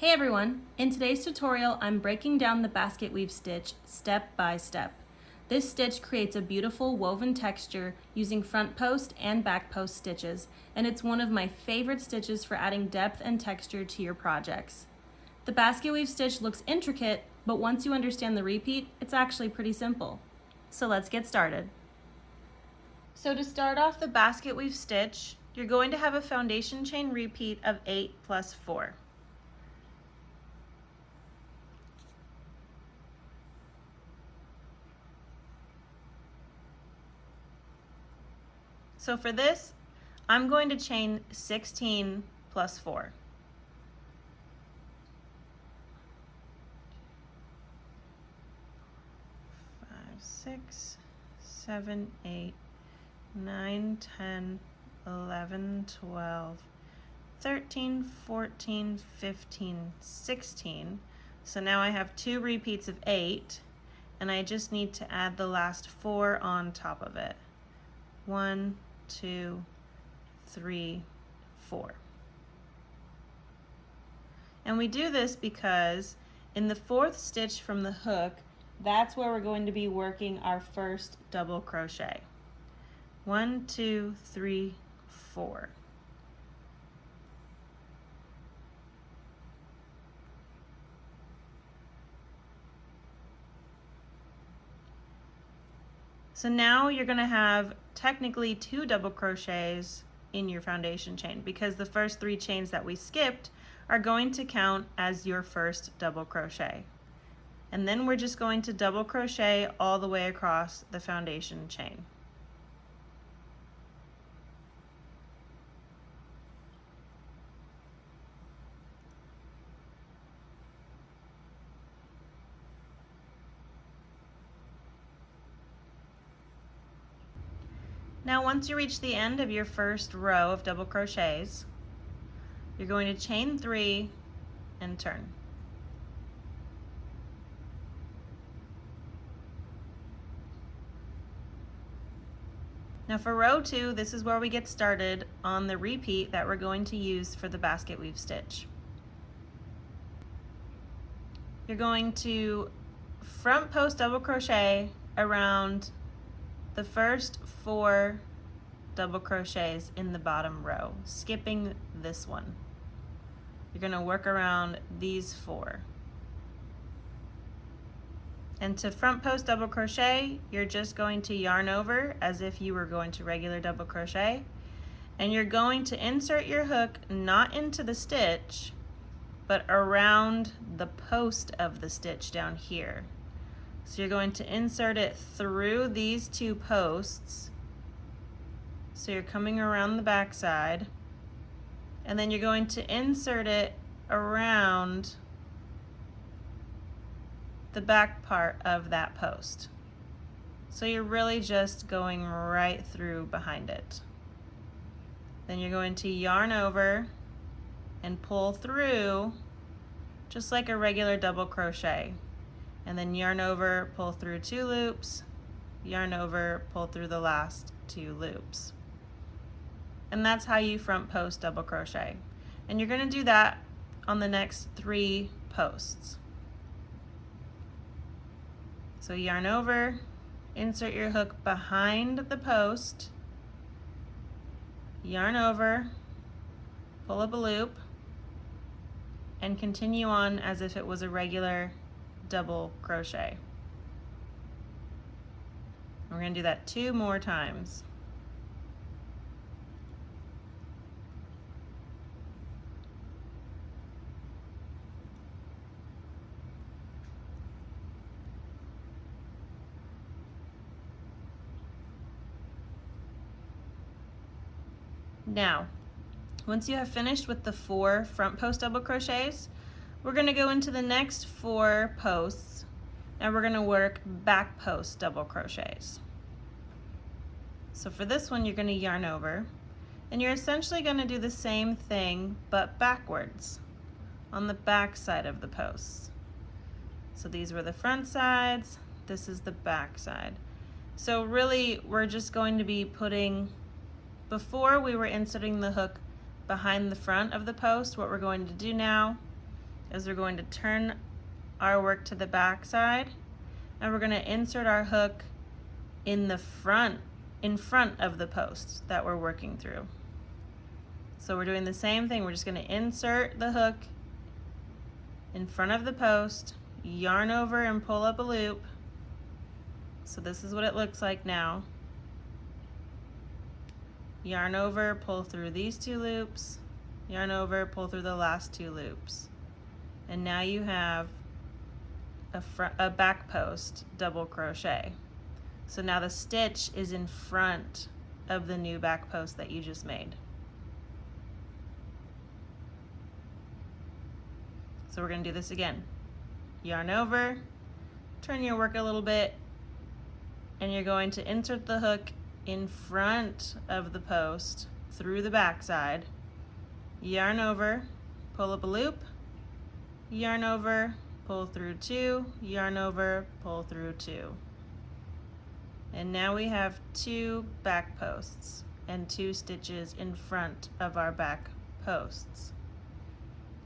Hey everyone! In today's tutorial, I'm breaking down the basket weave stitch step by step. This stitch creates a beautiful woven texture using front post and back post stitches, and it's one of my favorite stitches for adding depth and texture to your projects. The basket weave stitch looks intricate, but once you understand the repeat, it's actually pretty simple. So let's get started. So to start off the basket weave stitch, you're going to have a foundation chain repeat of 8 plus 4. So for this, I'm going to chain 16 plus 4. 5, 6, 7, 8, 9, 10, 11, 12, 13, 14, 15, 16. So now I have 2 repeats of 8, and I just need to add the last 4 on top of it. 1, 2, 3, 4. And we do this because in the 4th stitch from the hook, that's where we're going to be working our first double crochet. 1, 2, 3, 4. So now you're going to have technically 2 double crochets in your foundation chain because the first 3 chains that we skipped are going to count as your first double crochet. And then we're just going to double crochet all the way across the foundation chain. Now once you reach the end of your first row of double crochets, you're going to chain 3 and turn. Now for row 2, this is where we get started on the repeat that we're going to use for the basket weave stitch. You're going to front post double crochet around the first 4 double crochets in the bottom row, skipping this one. You're going to work around these 4. And to front post double crochet, you're just going to yarn over as if you were going to regular double crochet, and you're going to insert your hook not into the stitch, but around the post of the stitch down here. So you're going to insert it through these 2 posts. So you're coming around the back side, and then you're going to insert it around the back part of that post. So you're really just going right through behind it. Then you're going to yarn over and pull through just like a regular double crochet. And then yarn over, pull through 2 loops, yarn over, pull through the last 2 loops. And that's how you front post double crochet. And you're going to do that on the next 3 posts. So yarn over, insert your hook behind the post, yarn over, pull up a loop, and continue on as if it was a regular double crochet. We're going to do that 2 more times. Now, once you have finished with the 4 front post double crochets, we're going to go into the next 4 posts and we're going to work back post double crochets. So for this one, you're going to yarn over, and you're essentially going to do the same thing but backwards on the back side of the posts. So these were the front sides, this is the back side. So really we're just going to be putting, before we were inserting the hook behind the front of the post, what we're going to do now is we're going to turn our work to the back side, and we're going to insert our hook in front of the post that we're working through. So we're doing the same thing. We're just going to insert the hook in front of the post, yarn over and pull up a loop. So this is what it looks like now. Yarn over, pull through these 2 loops, yarn over, pull through the last 2 loops. And now you have a back post double crochet. So now the stitch is in front of the new back post that you just made. So we're going to do this again. Yarn over, turn your work a little bit, and you're going to insert the hook in front of the post through the back side. Yarn over, pull up a loop, yarn over, pull through 2, yarn over, pull through 2. And now we have 2 back posts and 2 stitches in front of our back posts.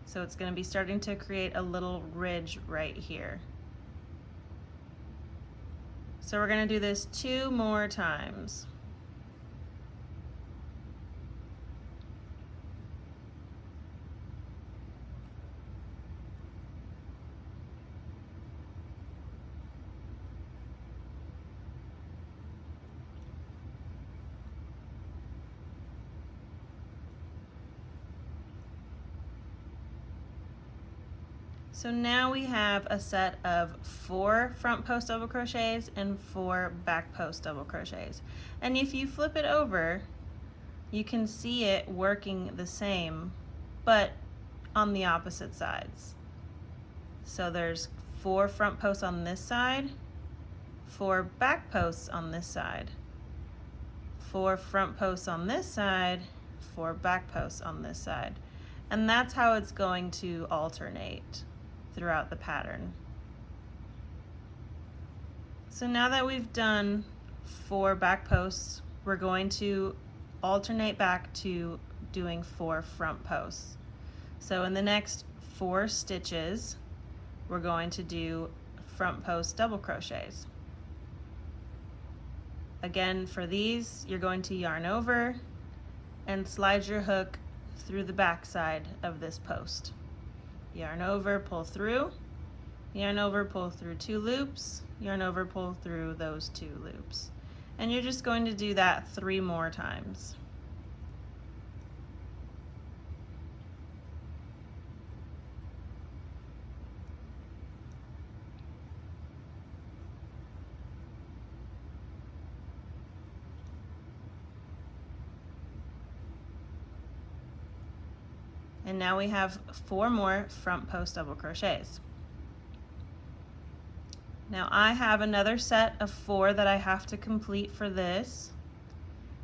So it's going to be starting to create a little ridge right here. So we're going to do this 2 more times. So now we have a set of 4 front post double crochets and 4 back post double crochets. And if you flip it over, you can see it working the same, but on the opposite sides. So there's 4 front posts on this side, 4 back posts on this side, 4 front posts on this side, 4 back posts on this side. And that's how it's going to alternate throughout the pattern. So now that we've done 4 back posts, we're going to alternate back to doing 4 front posts. So in the next 4 stitches, we're going to do front post double crochets. Again, for these, you're going to yarn over and slide your hook through the back side of this post. Yarn over, pull through, yarn over, pull through 2 loops, yarn over, pull through those 2 loops. And you're just going to do that 3 more times. And now we have 4 more front post double crochets. Now I have another set of 4 that I have to complete for this.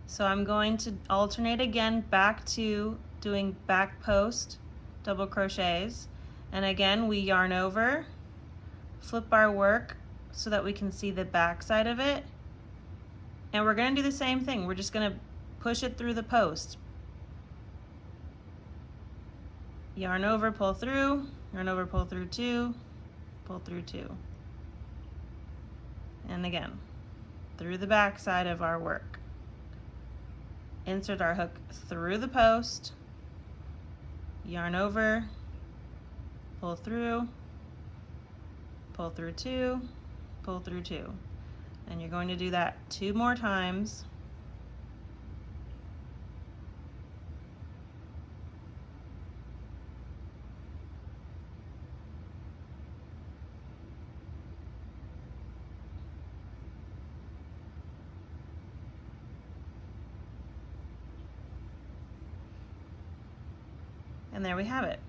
So I'm going to alternate again back to doing back post double crochets. And again, we yarn over, flip our work so that we can see the back side of it. And we're going to do the same thing. We're just going to push it through the post. Yarn over, pull through, yarn over, pull through 2, pull through 2. And again, through the back side of our work. Insert our hook through the post, yarn over, pull through 2, pull through 2. And you're going to do that 2 more times. And there we have it.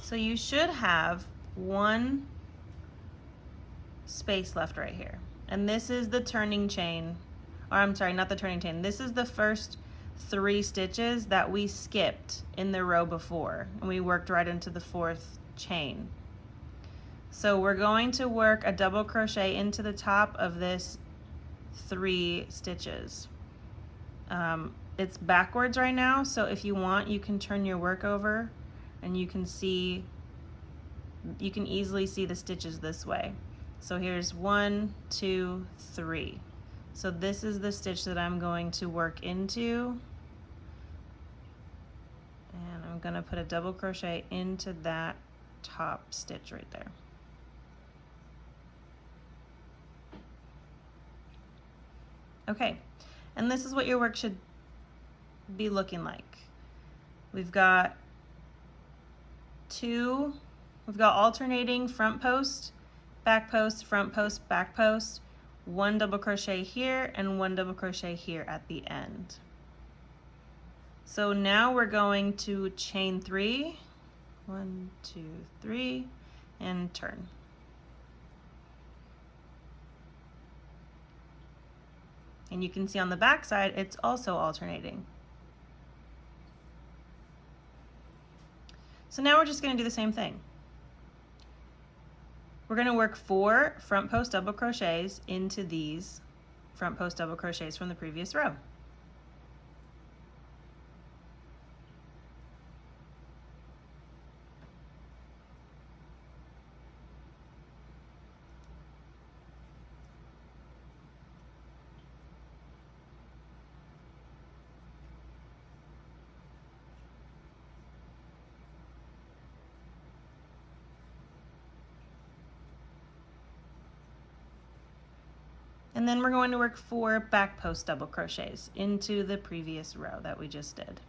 So you should have 1 space left right here. And this is the turning chain, or I'm sorry, not the turning chain. This is the first 3 stitches that we skipped in the row before, and we worked right into the 4th chain. So we're going to work a double crochet into the top of this 3 stitches. It's backwards right now, so if you want, you can turn your work over and you can see you can easily see the stitches this way. So here's 1, 2, 3. So this is the stitch that I'm going to work into, and I'm going to put a double crochet into that top stitch right there. Okay, and this is what your work should be looking like. We've got alternating front post, back post, front post, back post, 1 double crochet here and 1 double crochet here at the end. So now we're going to chain 3, 1, 2, 3, and turn. And you can see on the back side, it's also alternating. So now we're just going to do the same thing. We're going to work 4 front post double crochets into these front post double crochets from the previous row. And then we're going to work 4 back post double crochets into the previous row that we just did.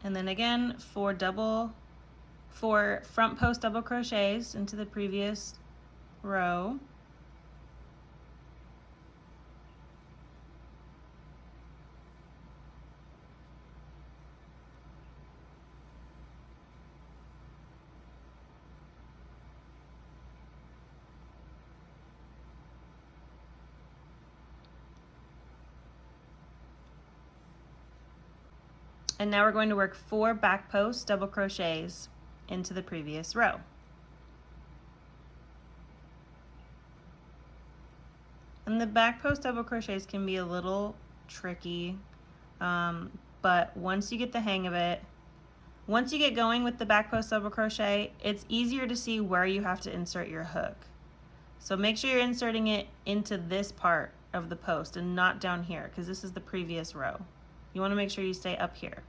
And then again, 4 front post double crochets into the previous row. And now we're going to work 4 back post double crochets into the previous row. And the back post double crochets can be a little tricky, but once you get the hang of it, once you get going with the back post double crochet, it's easier to see where you have to insert your hook. So make sure you're inserting it into this part of the post and not down here, because this is the previous row. You want to make sure you stay up here.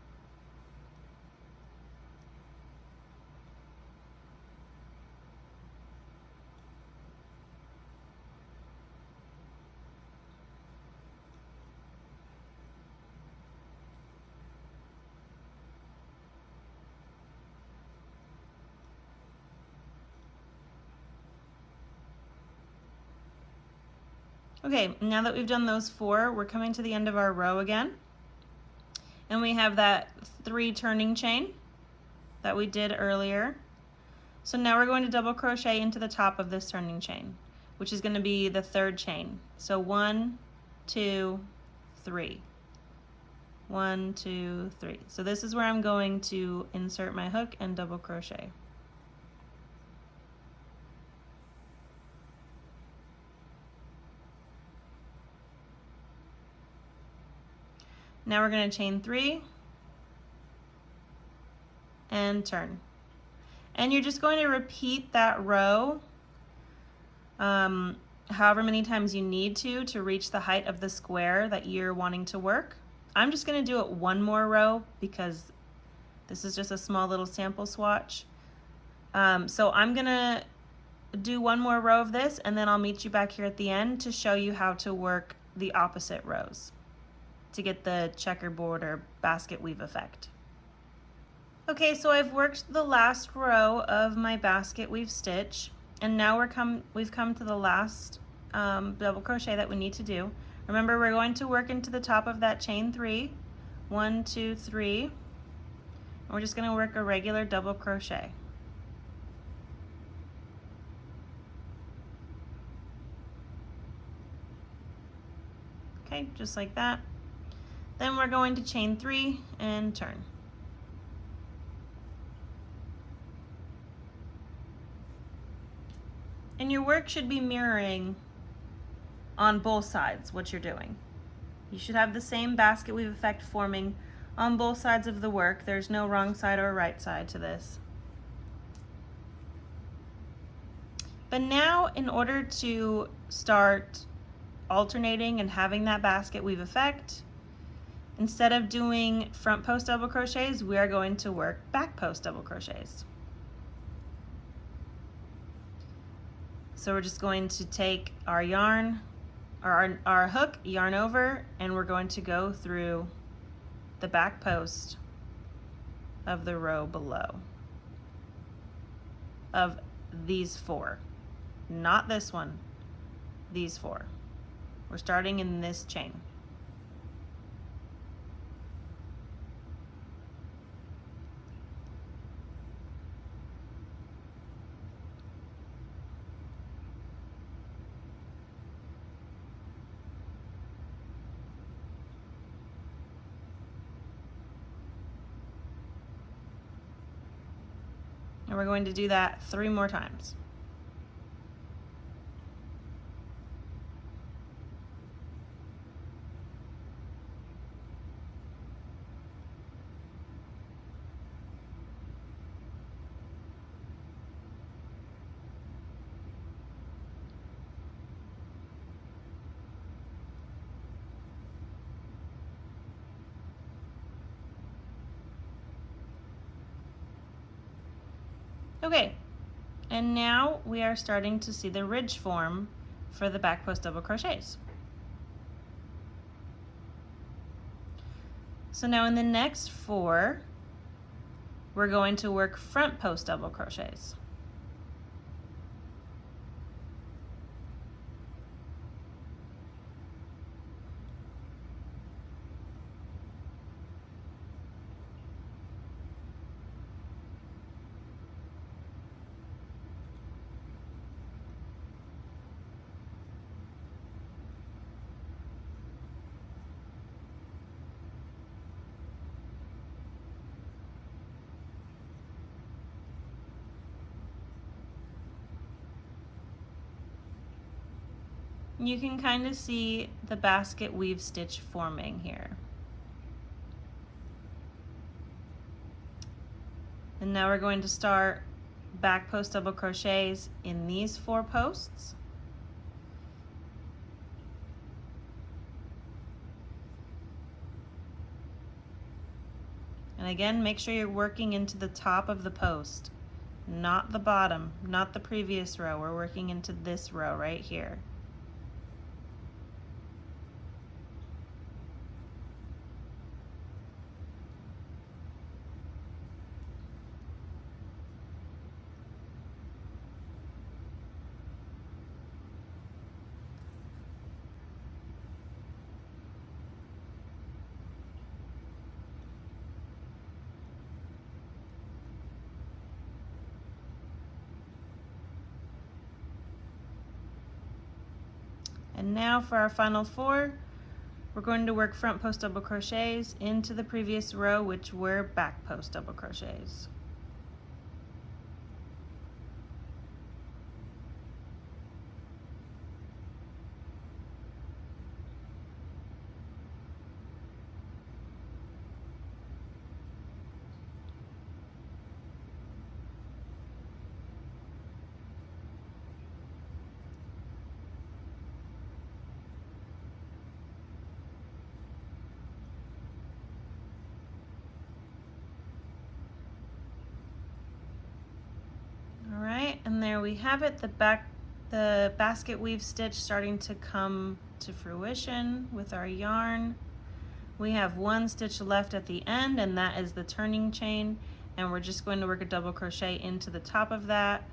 Okay, now that we've done those 4, we're coming to the end of our row again. And we have that 3 turning chain that we did earlier. So now we're going to double crochet into the top of this turning chain, which is going to be the 3rd chain. So 1, 2, 3. 1, 2, 3. So this is where I'm going to insert my hook and double crochet. Now we're going to chain 3 and turn. And you're just going to repeat that row however many times you need to reach the height of the square that you're wanting to work. I'm just going to do it 1 more row because this is just a small little sample swatch. So I'm going to do 1 more row of this, and then I'll meet you back here at the end to show you how to work the opposite rows to get the checkerboard or basket weave effect. Okay, so I've worked the last row of my basket weave stitch, And now we've come to the last double crochet that we need to do. Remember, we're going to work into the top of that chain 3. 1, 2, 3. And we're just going to work a regular double crochet. Okay, just like that. Then we're going to chain 3 and turn. And your work should be mirroring on both sides what you're doing. You should have the same basket weave effect forming on both sides of the work. There's no wrong side or right side to this. But now, in order to start alternating and having that basket weave effect, instead of doing front post double crochets, we are going to work back post double crochets. So we're just going to take our yarn, or our hook, yarn over, and we're going to go through the back post of the row below of these 4. Not this one, these 4. We're starting in this chain. And we're going to do that 3 more times. Okay, and now we are starting to see the ridge form for the back post double crochets. So now in the next 4, we're going to work front post double crochets. You can kind of see the basket weave stitch forming here. And now we're going to start back post double crochets in these 4 posts. And again, make sure you're working into the top of the post, not the bottom, not the previous row. We're working into this row right here. And now for our final 4, we're going to work front post double crochets into the previous row, which were back post double crochets. And there we have it, the basket weave stitch starting to come to fruition with our yarn. We have 1 stitch left at the end, and that is the turning chain, and we're just going to work a double crochet into the top of that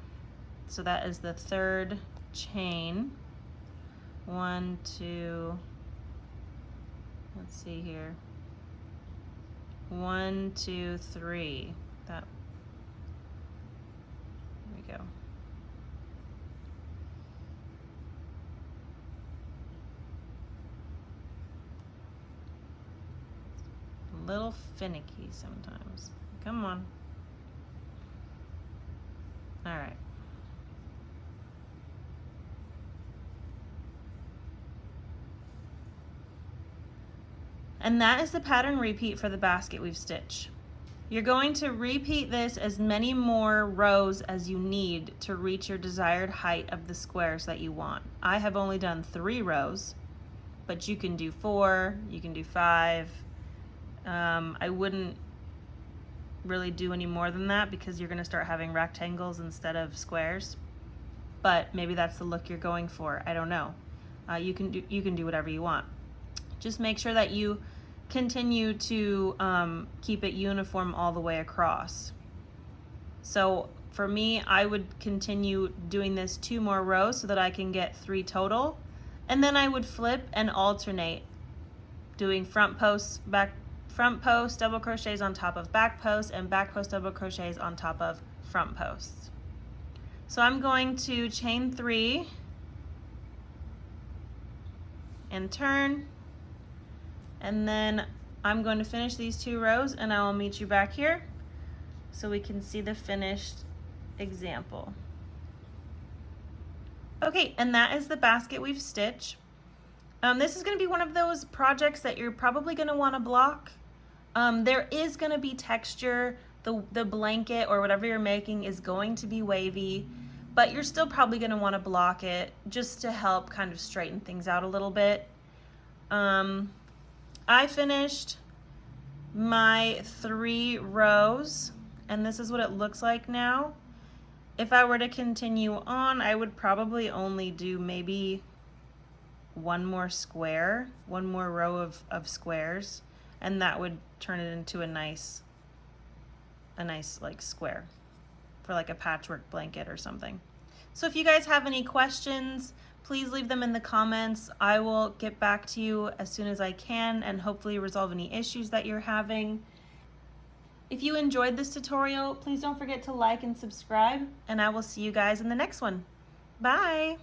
So that is the third chain. 1, 2, let's see here. 1, 2, 3. That, there we go. A little finicky sometimes. Come on. All right. And that is the pattern repeat for the basket weave stitch. You're going to repeat this as many more rows as you need to reach your desired height of the squares that you want. I have only done 3 rows, but you can do 4, you can do 5. I wouldn't really do any more than that because you're gonna start having rectangles instead of squares, but maybe that's the look you're going for. I don't know. You can do whatever you want. Just make sure that you continue to keep it uniform all the way across. So for me, I would continue doing this 2 more rows so that I can get 3 total, and then I would flip and alternate doing front post, double crochets on top of back post, and back post double crochets on top of front posts. So I'm going to chain 3 and turn, and then I'm going to finish these 2 rows and I will meet you back here so we can see the finished example. Okay, and that is the basket weave stitch. This is going to be one of those projects that you're probably going to want to block. There is going to be texture. The blanket or whatever you're making is going to be wavy, but you're still probably going to want to block it just to help kind of straighten things out a little bit. I finished my 3 rows, and this is what it looks like now. If I were to continue on, I would probably only do maybe 1 more square, 1 more row of squares, and that would turn it into a nice like square for like a patchwork blanket or something. So if you guys have any questions, please leave them in the comments. I will get back to you as soon as I can and hopefully resolve any issues that you're having. If you enjoyed this tutorial, please don't forget to like and subscribe, and I will see you guys in the next one. Bye!